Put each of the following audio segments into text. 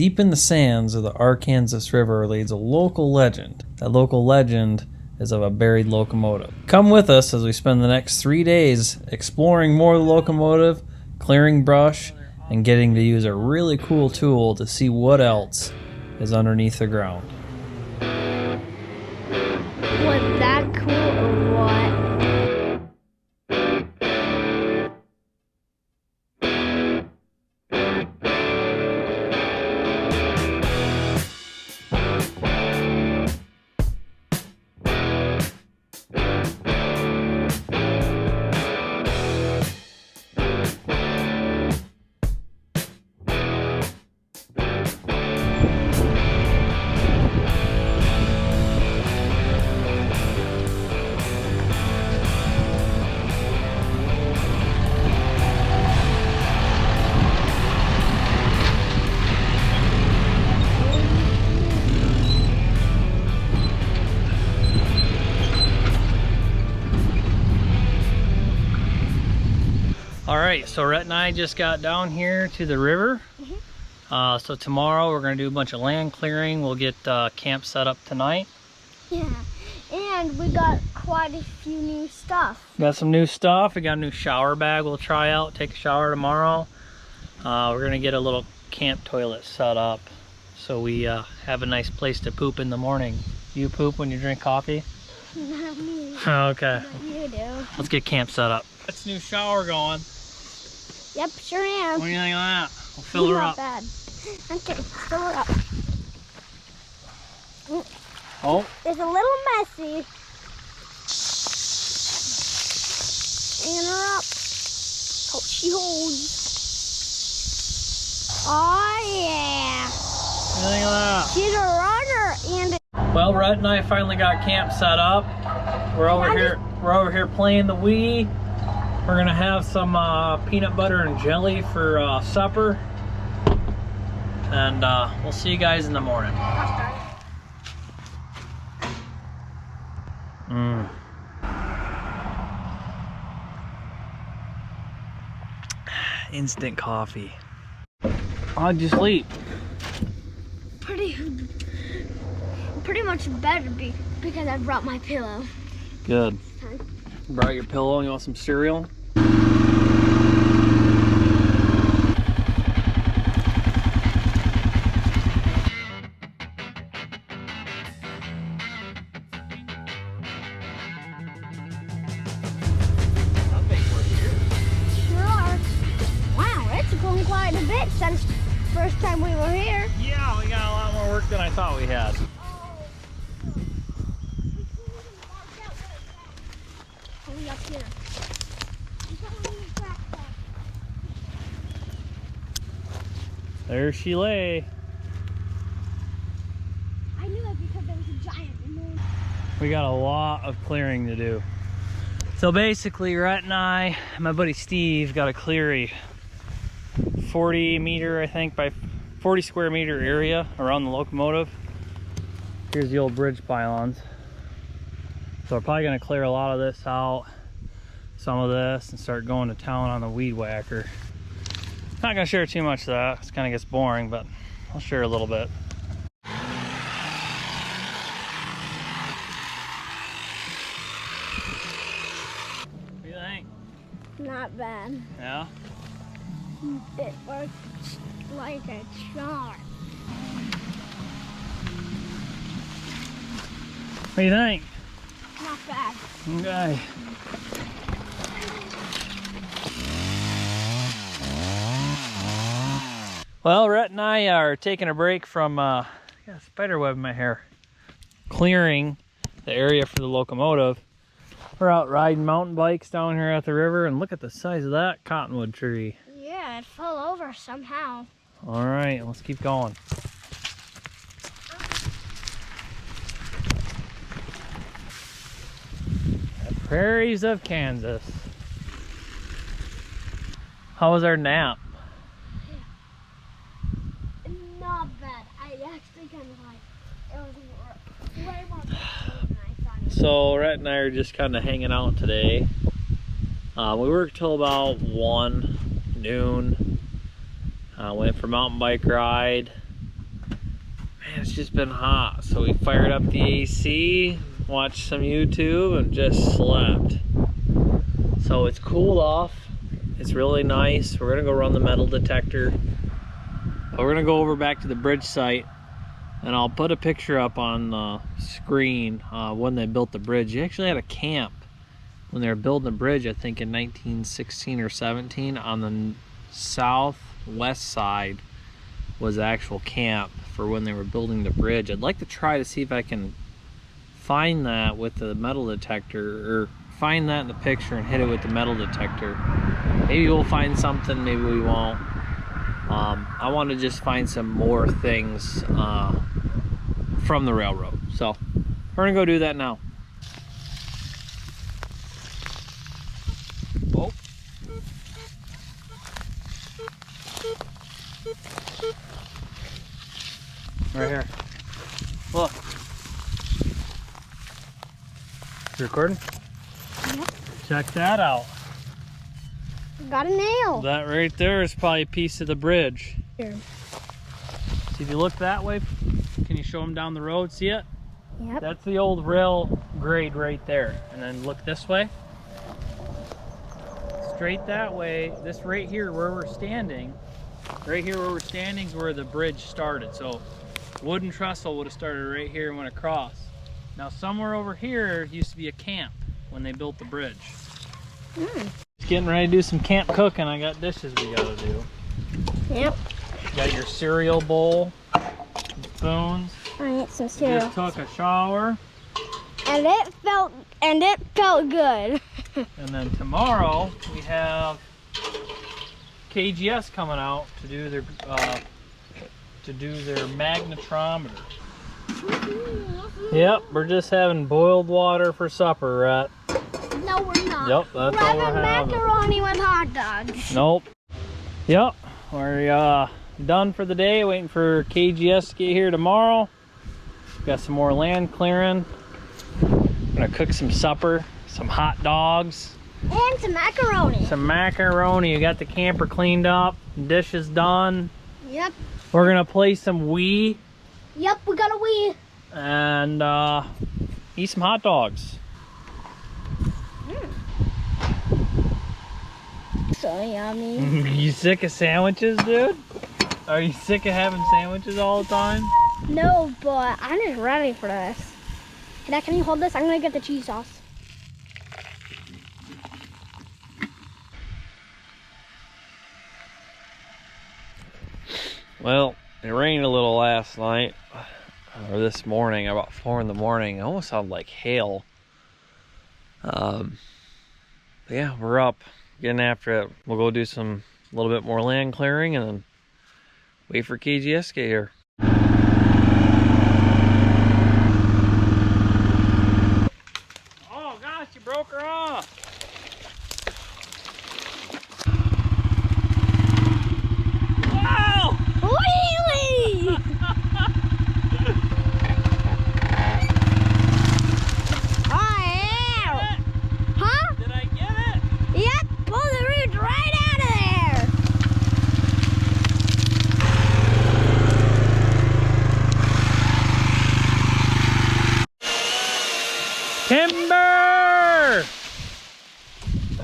Deep in the sands of the Arkansas River lays a local legend. That local legend is of a buried locomotive. Come with us as we spend the next 3 days exploring more of the locomotive, clearing brush, and getting to use a really cool tool to see what else is underneath the ground. Was that cool or what? Alright, so Rhett and I just got down here to the river. So tomorrow we're going to do a bunch of land clearing. We'll get camp set up tonight. Yeah, and we got quite a few new stuff. Got some new stuff. We got a new shower bag we'll try out, take a shower tomorrow. We're going to get a little camp toilet set up so we have a nice place to poop in the morning. You poop when you drink coffee? Not me. Okay. But you do. Let's get camp set up. That's new shower going. Yep, sure am. What do you think of that? We'll fill her Not up. bad. Okay, fill her up. Oh. It's a little messy. And her up. Hope she holds. Oh yeah. What do you think of that? She's a runner and Well, Rhett and I finally got camp set up. We're over here playing the Wii. We're gonna have some peanut butter and jelly for supper, and we'll see you guys in the morning. Instant coffee. How'd you sleep? pretty much better because I brought my pillow. Good. Brought your pillow. You want some cereal? Quite a bit since first time we were here. Yeah, we got a lot more work than I thought we had. Up here. There she lay. I knew it because there was a giant moon. We got a lot of clearing to do. So basically, Rhett and I, and my buddy Steve, got a cleary. 40 meter, I think, by 40 square meter area around the locomotive. Here's the old bridge pylons. So we're probably gonna clear a lot of this out, some of this, and start going to town on the weed whacker. Not gonna share too much of that, it kind of gets boring, but I'll share a little bit. What do you think? Not bad. Yeah? It works like a charm. What do you think? Not bad. Okay. Well, Rhett and I are taking a break from, I got a spider web in my hair, clearing the area for the locomotive. We're out riding mountain bikes down here at the river, and look at the size of that cottonwood tree. Yeah, it fell over somehow. All right, let's keep going. The prairies of Kansas. How was our nap? Not bad. I actually kind of like it was way more than I thought it was. So Rhett and I are just kind of hanging out today. We worked till about 1 noon. Went for a mountain bike ride. man, it's just been hot. So we fired up the AC, watched some YouTube, and just slept. So it's cooled off. It's really nice. We're gonna go run the metal detector. We're gonna go over back to the bridge site, and I'll put a picture up on the screen when they built the bridge. They actually had a camp when they were building the bridge, I think in 1916 or 17, on the southwest side was the actual camp for when they were building the bridge. I'd like to try to see if I can find that with the metal detector, or find that in the picture and hit it with the metal detector. Maybe we'll find something, maybe we won't. I want to just find some more things from the railroad. So we're gonna go do that now. Oh. Right here. Look. You recording? Yep. Check that out. Got a nail. That right there is probably a piece of the bridge. Here. See, if you look that way, can you show them down the road? See it? Yep. That's the old rail grade right there. And then look this way. Straight that way. This right here where we're standing, is where the bridge started. So wooden trestle would have started right here and went across. Now somewhere over here used to be a camp when they built the bridge. Just getting ready to do some camp cooking. I got dishes we gotta do. Yep. You got your cereal bowl, spoons. I need some cereal. Just took a shower. And it felt good. And then tomorrow we have KGS coming out to do their magnetometer. Yep, we're just having boiled water for supper, Rhett. No, we're not. Yep, that's all we're having. Macaroni with hot dogs. Nope. Yep, we're done for the day. Waiting for KGS to get here tomorrow. Got some more land clearing. Gonna cook some supper, some hot dogs. And some macaroni. Some macaroni. You got the camper cleaned up, dishes done. Yep. We're gonna play some Wii. Yep, we got a Wii. And eat some hot dogs. So yummy. You sick of sandwiches, dude? Are you sick of having sandwiches all the time? No, but I'm just ready for this. Dad, can you hold this? I'm gonna get the cheese sauce. Well, it rained a little last night, or this morning, about 4 in the morning. It almost sounded like hail. But yeah, we're up, getting after it. We'll go do a little bit more land clearing and then wait for KGS to get here. Oh gosh, you broke her off. Wow! Wheelie! Huh? Did I get it? Yep, pull the roots right out of there. Timber!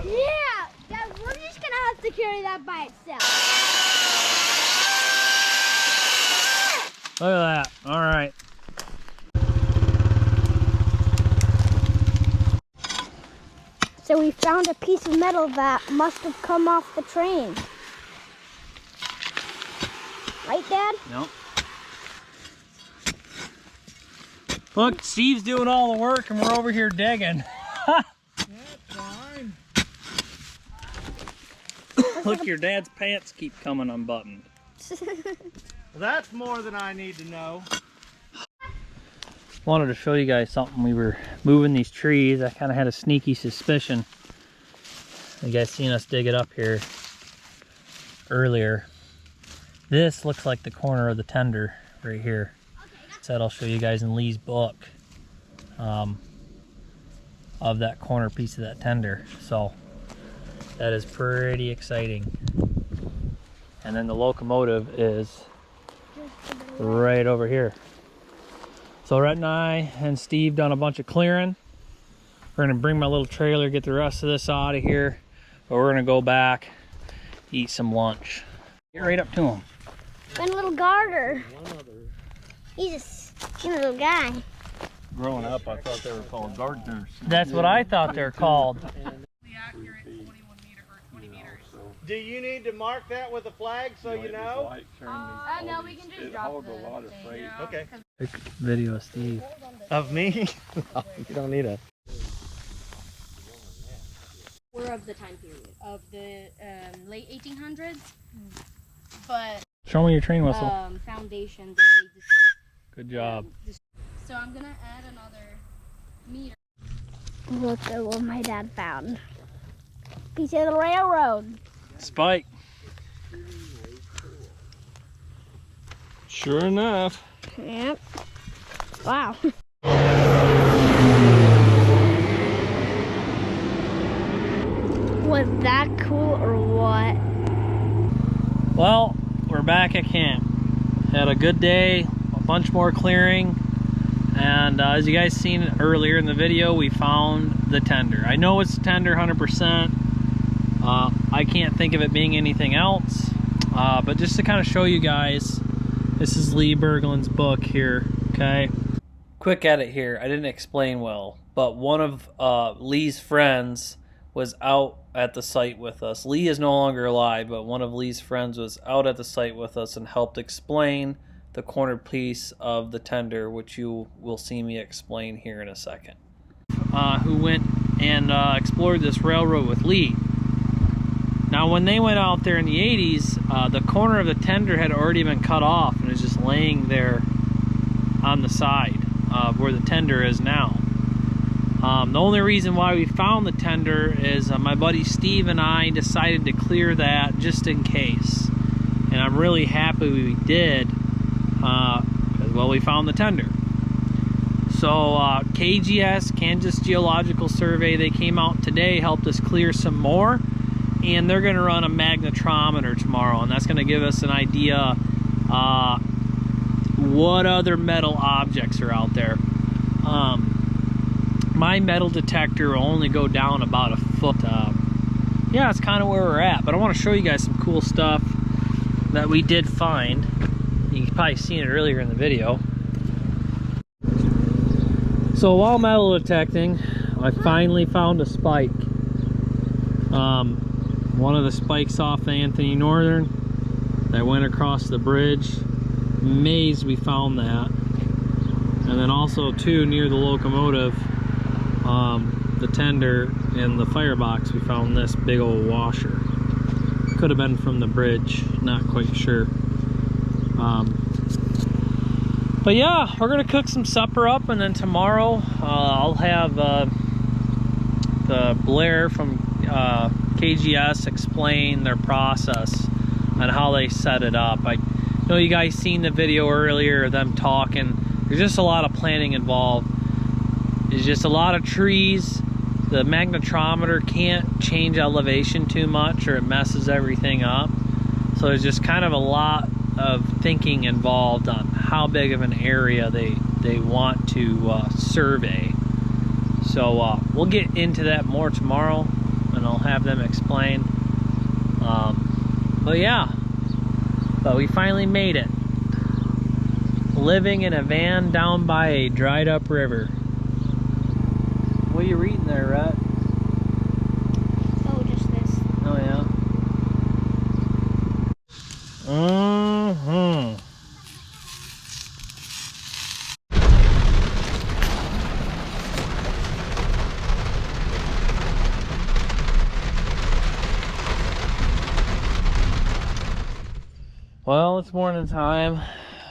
Yeah, Dad, we're just gonna have to carry that by itself. Look at that. All right. So we found a piece of metal that must have come off the train. Right, Dad? Nope. Look, Steve's doing all the work and we're over here digging. That's fine. Look, your dad's pants keep coming unbuttoned. That's more than I need to know. Wanted to show you guys something. We were moving these trees. I kind of had a sneaky suspicion. You guys seen us dig it up here earlier. This looks like the corner of the tender right here. So that'll show you guys in Lee's book of that corner piece of that tender. So that is pretty exciting. And then the locomotive is right over here. So Rhett and I and Steve done a bunch of clearing. We're gonna bring my little trailer, get the rest of this out of here, but we're gonna go back, eat some lunch. Get right up to him. And little garter. He's a skinny little guy. Growing up, I thought they were called gardeners. That's what I thought they're called. Do you need to mark that with a flag so you know? No, we can just drop the thing. Okay. Quick video of Steve. Of me? No, you don't need a. We're of the time period of the late 1800s, but Show me your train whistle. foundation that they just. Good job. So I'm gonna add another meter. Look at what my dad found. Piece of the railroad. Spike. Sure enough. Yep. Wow. Was that cool or what? Well, we're back at camp. Had a good day, a bunch more clearing, and as you guys seen earlier in the video, we found the tender. I know it's tender 100%. I can't think of it being anything else, but just to kind of show you guys, this is Lee Burgland's book here, okay? Quick edit here, I didn't explain well, but one of Lee's friends was out at the site with us. Lee is no longer alive, but one of Lee's friends was out at the site with us and helped explain the cornered piece of the tender, which you will see me explain here in a second. Who went and explored this railroad with Lee. Now when they went out there in the 80s, the corner of the tender had already been cut off and is just laying there on the side of where the tender is now. The only reason why we found the tender is my buddy Steve and I decided to clear that just in case. And I'm really happy we did, because, well, we found the tender. So KGS, Kansas Geological Survey, they came out today, helped us clear some more. And they're going to run a magnetometer tomorrow, and that's going to give us an idea what other metal objects are out there. My metal detector will only go down about a foot. Yeah, that's kind of where we're at, but I want to show you guys some cool stuff that we did find. You've probably seen it earlier in the video. So while metal detecting, I finally found a spike. One of the spikes off the Anthony Northern that went across the bridge. Amazed we found that. And then also too, near the locomotive, the tender and the firebox, we found this big old washer. Could have been from the bridge, not quite sure. But yeah, we're gonna cook some supper up, and then tomorrow I'll have the Blair from KGS explain their process and how they set it up. I know you guys seen the video earlier of them talking. There's just a lot of planning involved. There's just a lot of trees. The magnetometer can't change elevation too much or it messes everything up. So there's just kind of a lot of thinking involved on how big of an area they want to survey. So we'll get into that more tomorrow, and I'll have them explain. But yeah, but we finally made it. Living in a van down by a dried up river. What are you reading there, Rhett? Oh, just this. Oh yeah. Mm-hmm. Well, it's morning time,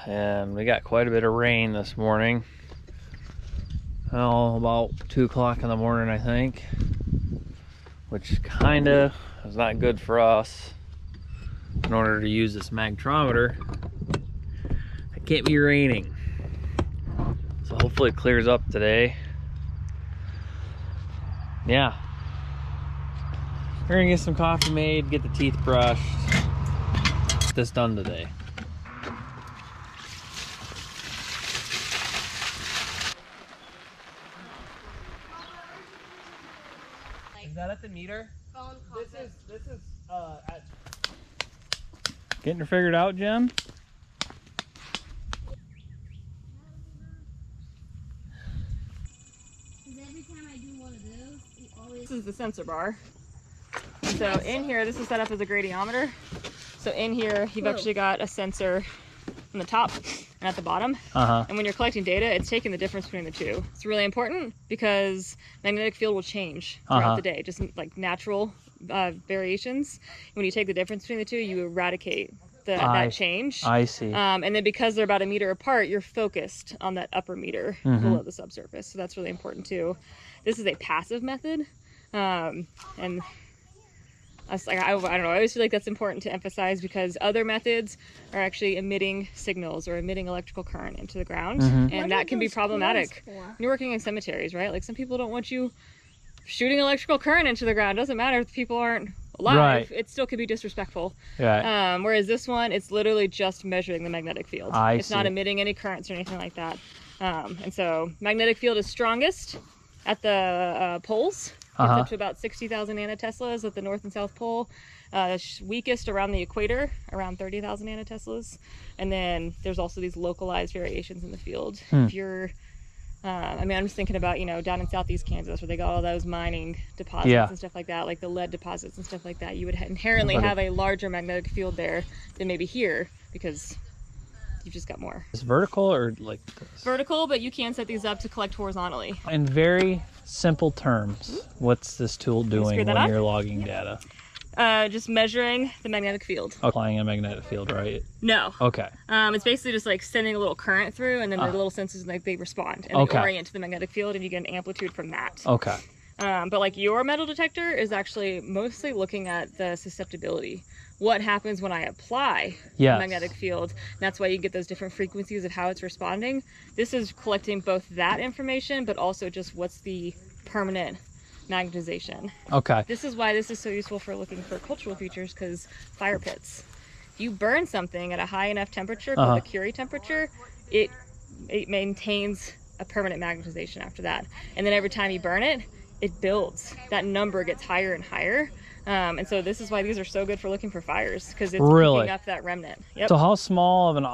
and we got quite a bit of rain this morning. Well, about 2 o'clock in the morning, I think, which kinda is not good for us. In order to use this magnetometer, it can't be raining. So hopefully it clears up today. Yeah. We're gonna get some coffee made, get the teeth brushed. This done today. that at the meter? Phone This is at Getting her figured out, Jim? Every time I do one of those, it always... This is the sensor bar. So in here, this is set up as a gradiometer. So in here, you've actually got a sensor on the top and at the bottom. And when you're collecting data, it's taking the difference between the two. It's really important because magnetic field will change throughout the day, just like natural variations. When you take the difference between the two, you eradicate that change. I see. And then because they're about a meter apart, you're focused on that upper meter below the subsurface. So that's really important too. This is a passive method. And I don't know, I always feel like that's important to emphasize because other methods are actually emitting signals or emitting electrical current into the ground. And that can be problematic when you're working in cemeteries, right? Like some people don't want you shooting electrical current into the ground. It doesn't matter if the people aren't alive, right. It still could be disrespectful. Right. Whereas this one, it's literally just measuring the magnetic field. It's not emitting any currents or anything like that. And so magnetic field is strongest at the poles. It's up to about 60,000 nanoteslas at the North and South Pole. Weakest around the equator, around 30,000 nanoteslas. And then there's also these localized variations in the field. If you're, I mean, I'm just thinking about, you know, down in southeast Kansas where they got all those mining deposits and stuff like that, like the lead deposits and stuff like that. You would inherently have a larger magnetic field there than maybe here because you've just got more. Is vertical or like this? Vertical, but you can set these up to collect horizontally. In very simple terms, what's this tool doing when you're logging data? Just measuring the magnetic field. Applying a magnetic field, right? No. Okay. It's basically just like sending a little current through, and then the little sensors, like they respond and they orient to the magnetic field, and you get an amplitude from that. Okay. But like your metal detector is actually mostly looking at the susceptibility. What happens when I apply the magnetic field? And that's why you get those different frequencies of how it's responding. This is collecting both that information, but also just what's the permanent magnetization. Okay. This is why this is so useful for looking for cultural features, because fire pits. If you burn something at a high enough temperature, called the Curie temperature, it maintains a permanent magnetization after that. And then every time you burn it, it builds. That number gets higher and higher. And so this is why these are so good for looking for fires, because it's picking up that remnant. Yep. So how small of an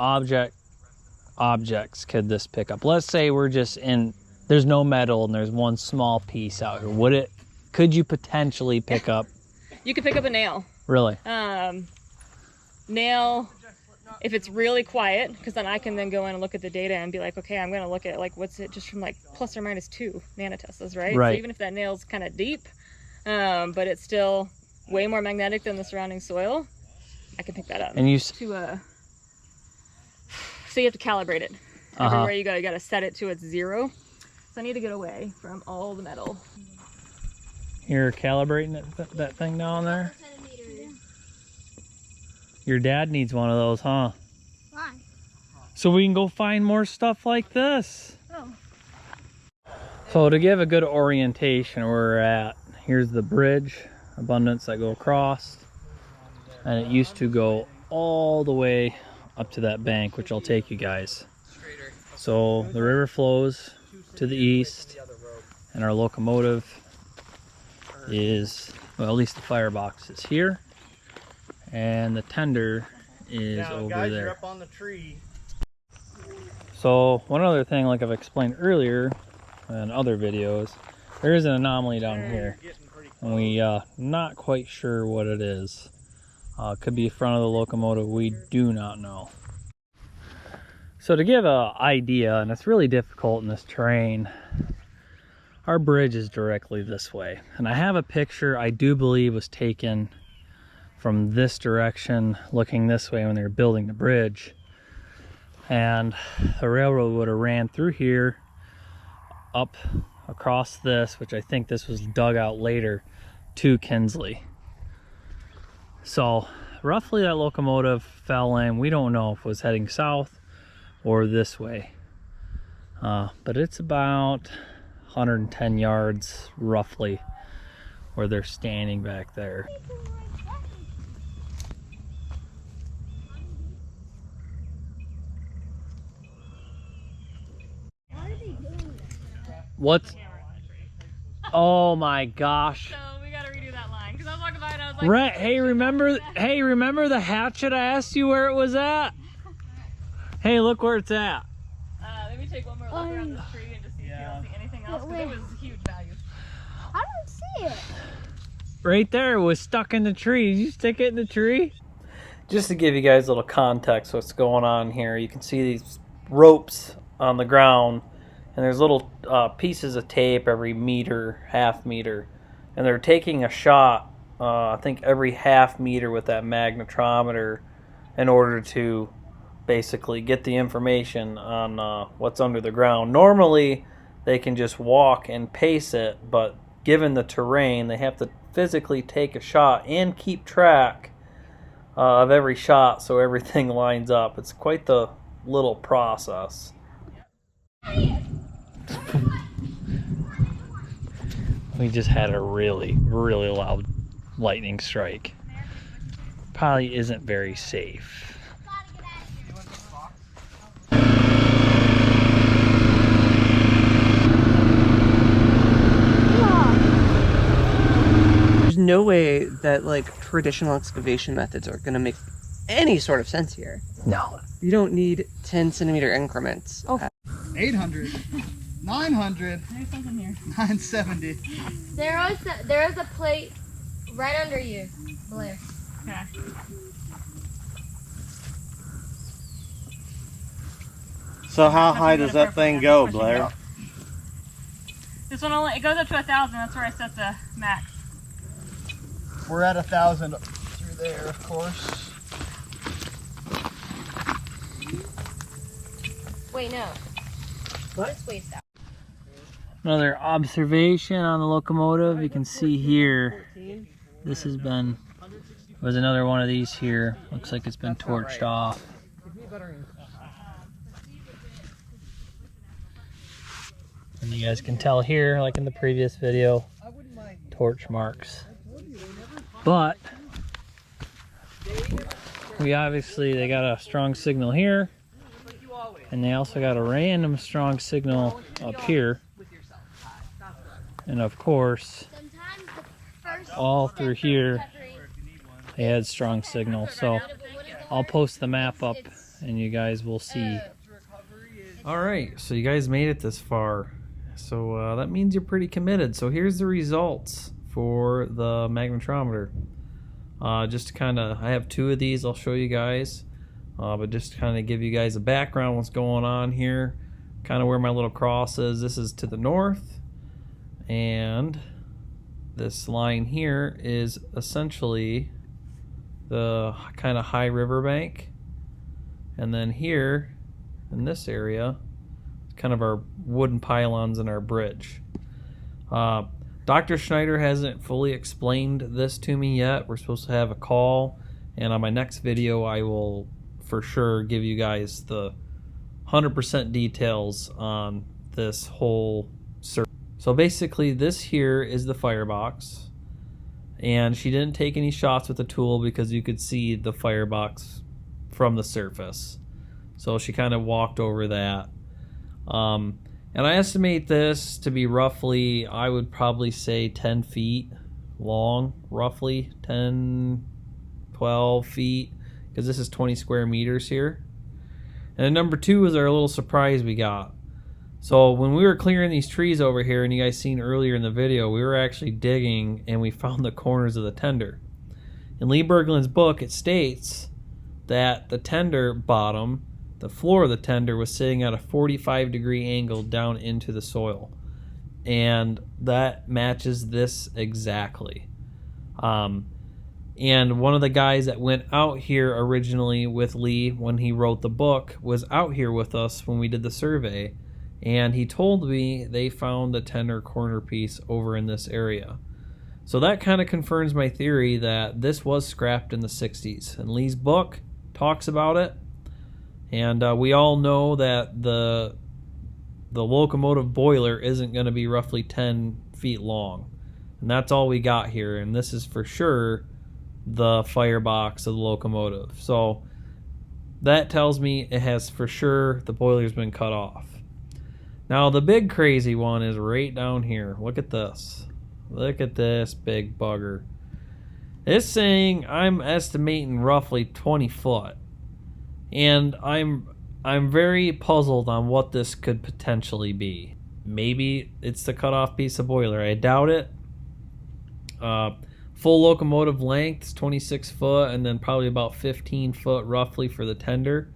objects could this pick up? Let's say we're just in, there's no metal and there's one small piece out here. Could you potentially pick up? You could pick up a nail. Really? Nail, if it's really quiet, because then I can then go in and look at the data and be like, okay, I'm going to look at like, what's it just from like plus or minus 2 nanoteslas, right? So even if that nail's kind of deep, but it's still way more magnetic than the surrounding soil, I can pick that up. And so you have to calibrate it. Everywhere you go, you got to set it to its 0. So I need to get away from all the metal. You're calibrating that thing down there? Your dad needs one of those, huh? Why? So we can go find more stuff like this. Oh. So to give a good orientation where we're at, here's the bridge abundance that go across, and it used to go all the way up to that bank, which I'll take you guys. So the river flows to the east, and our locomotive is, well, at least the firebox is here, and the tender is over guys, there. You're up on the tree. So one other thing, like I've explained earlier in other videos, there is an anomaly down here, and we not quite sure what it is. Could be in front of the locomotive, we do not know. So to give an idea, and it's really difficult in this terrain, our bridge is directly this way, and I have a picture I do believe was taken from this direction looking this way when they were building the bridge, and the railroad would have ran through here up across this, which I think this was dug out later, to Kinsley. So roughly that locomotive fell in, we don't know if it was heading south or this way, but it's about 110 yards roughly where they're standing back there. What's, oh my gosh. So we got Right. Hey, remember the hatchet I asked you where it was at? Hey, look where it's at. Let me take one more look around this tree and just see if you don't see anything else, because it was huge value. I don't see it. Right there, it was stuck in the tree. Did you stick it in the tree? Just to give you guys a little context what's going on here, you can see these ropes on the ground, and there's little pieces of tape every meter, half meter, and they're taking a shot, I think every half meter with that magnetometer in order to basically get the information on what's under the ground. Normally, they can just walk and pace it, but given the terrain, they have to physically take a shot and keep track of every shot so everything lines up. It's quite the little process. We just had a really, really loud lightning strike. Probably isn't very safe. There's no way that like traditional excavation methods are going to make any sort of sense here. No. You don't need 10 centimeter increments. Oh. 800, 900, There's something here. 970. There is a plate right under you, Blair. Okay. So how high does that thing go, Blair? This one only, it goes up to 1,000. That's where I set the max. We're at 1,000 through there, of course. Wait, no. What? This way's out. Another observation on the locomotive. You can see here, this has been, was another one of these here. Looks like it's been torched off. And you guys can tell here, like in the previous video, torch marks. But we obviously, they got a strong signal here, and they also got a random strong signal up here. And of course, all through here, they had strong signal. So I'll post the map up and you guys will see. All right, so you guys made it this far. So that means you're pretty committed. So here's the results for the magnetometer. Just to kind of, I have two of these I'll show you guys. But just to kind of give you guys a background what's going on here. Kind of where my little cross is. This is to the north. And this line here is essentially the kind of high riverbank. And then here, in this area, kind of our wooden pylons in our bridge. Dr. Schneider hasn't fully explained this to me yet. We're supposed to have a call, and on my next video I will for sure give you guys the 100% details on this whole survey. So basically this here is the firebox, and she didn't take any shots with the tool because you could see the firebox from the surface. So she kind of walked over that. And I estimate this to be roughly, I would probably say 10 feet long, roughly 10, 12 feet, because this is 20 square meters here. And then number two is our little surprise we got. So when we were clearing these trees over here, and you guys seen earlier in the video, we were actually digging and we found the corners of the tender. In Lee Burgland's book, it states that the tender bottom, the floor of the tender, was sitting at a 45-degree angle down into the soil. And that matches this exactly. And one of the guys that went out here originally with Lee when he wrote the book was out here with us when we did the survey. And he told me they found the tender corner piece over in this area. So that kind of confirms my theory that this was scrapped in the 60s. And Lee's book talks about it. And we all know that the locomotive boiler isn't going to be roughly 10 feet long. And that's all we got here. And this is for sure the firebox of the locomotive. So that tells me it has for sure, the boiler's been cut off. Now the big crazy one is right down here. Look at this. Look at this big bugger. It's saying I'm estimating roughly 20 foot. And I'm very puzzled on what this could potentially be. Maybe it's the cutoff piece of boiler. I doubt it. Full locomotive length is 26 foot, and then probably about 15 foot roughly for the tender.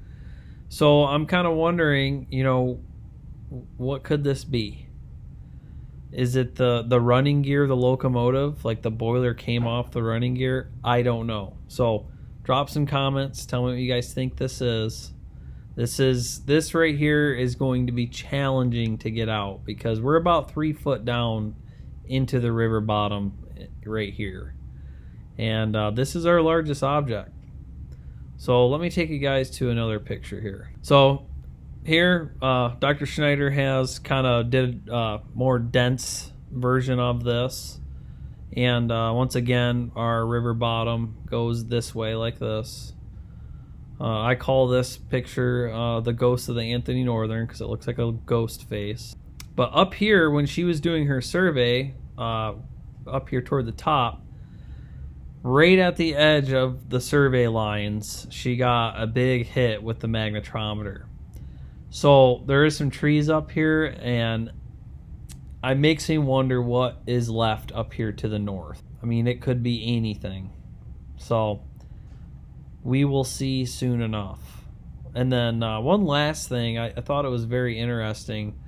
So I'm kind of wondering, you know, what could this be? Is it the running gear of the locomotive? Like the boiler came off the running gear? I don't know. So drop some comments. Tell me what you guys think this is. This right here is going to be challenging to get out because we're about 3 foot down into the river bottom right here. And this is our largest object. So let me take you guys to another picture here. So here, Dr. Schneider has kind of did a more dense version of this. And once again, our river bottom goes this way like this. I call this picture the ghost of the Anthony Northern because it looks like a ghost face. But up here, when she was doing her survey, up here toward the top, right at the edge of the survey lines, she got a big hit with the magnetometer. So there is some trees up here, and it makes me wonder what is left up here to the north. I mean, it could be anything. So we will see soon enough. And then one last thing, I thought it was very interesting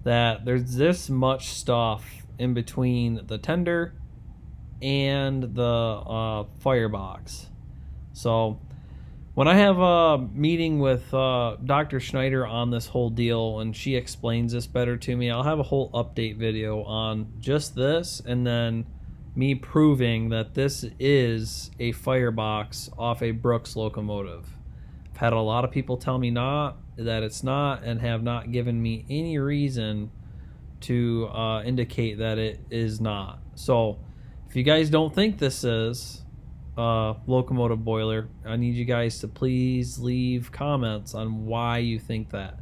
that there's this much stuff in between the tender and the firebox. So when I have a meeting with Dr. Schneider on this whole deal and she explains this better to me, I'll have a whole update video on just this, and then me proving that this is a firebox off a Brooks locomotive. I've had a lot of people tell me that it's not, and have not given me any reason to indicate that it is not. So if you guys don't think this is a locomotive boiler, I need you guys to please leave comments on why you think that.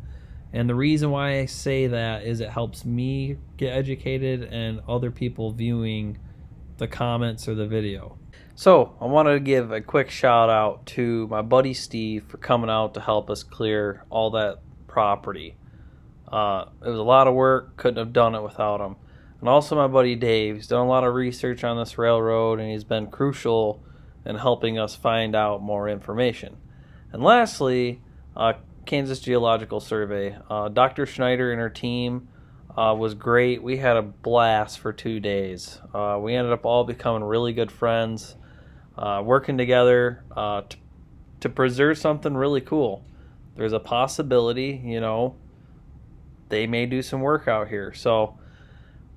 And the reason why I say that is it helps me get educated and other people viewing the comments or the video. So I wanted to give a quick shout out to my buddy Steve for coming out to help us clear all that property. It was a lot of work, couldn't have done it without him. And also my buddy Dave, he's done a lot of research on this railroad, and he's been crucial in helping us find out more information. And lastly, Kansas Geological Survey. Dr. Schneider and her team was great. We had a blast for 2 days. We ended up all becoming really good friends, working together to preserve something really cool. There's a possibility, you know, they may do some work out here. So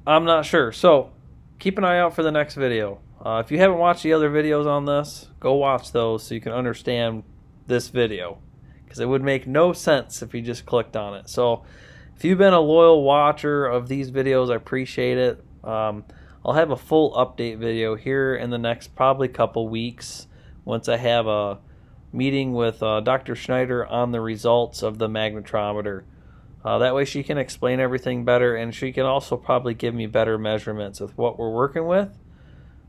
I'm not sure. So keep an eye out for the next video. If you haven't watched the other videos on this, go watch those so you can understand this video, because it would make no sense if you just clicked on it. So if you've been a loyal watcher of these videos, I appreciate it. I'll have a full update video here in the next probably couple weeks once I have a meeting with Dr. Schneider on the results of the magnetometer. That way she can explain everything better, and she can also probably give me better measurements of what we're working with,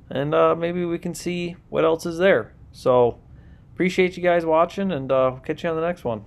and maybe we can see what else is there. So appreciate you guys watching, and catch you on the next one.